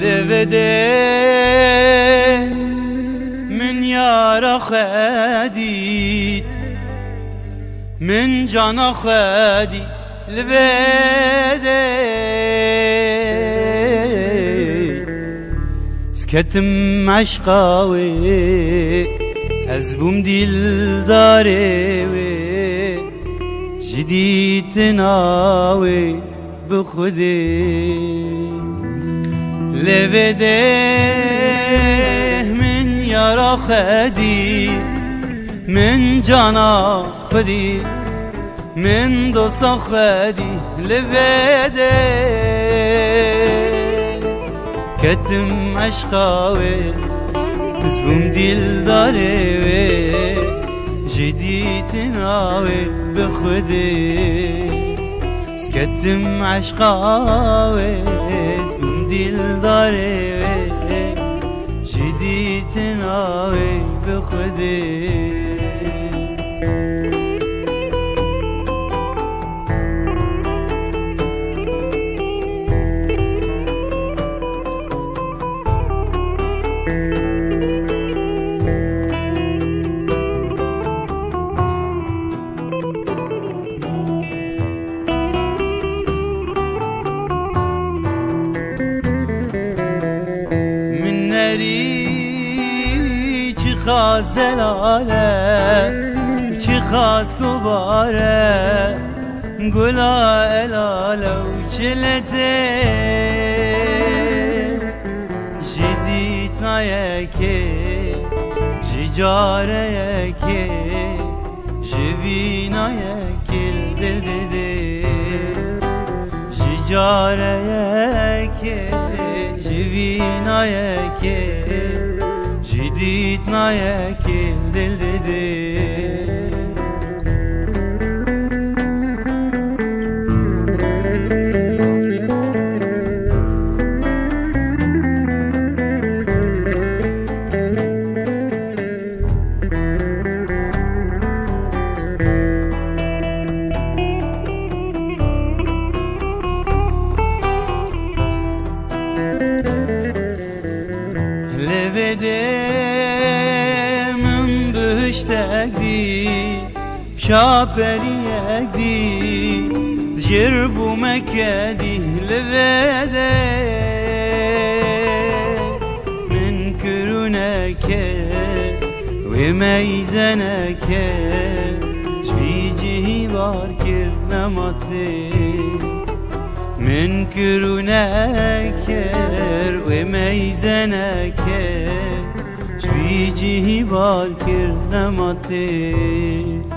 لبده من یارا خدید من جانا خدی لبده سكتم عشقاوي أزبوم ديل داري جديد ناوي بخدي لبده من يارا خدي من جانا خدي من دوسا خدي لبده كتم عشقاوي زبوم ديل داري جديد ناوي بخدي سكتم عشقاوي زبوم ديل داري جديد ناوي بخدي چی خواست دلاله چی خواست کباره گلا الاله و چلته جدید نایکه جاره یکه جوی نایکه دل دده جاره یکه جوی نایکه جديد نايك دل ددي من بشتاقدي شابريقدي جربو مكادي لبدا من كرونك وميزنك جبيجي باركر نمطي من كرونك وميزنك جبيجي باركر نمطي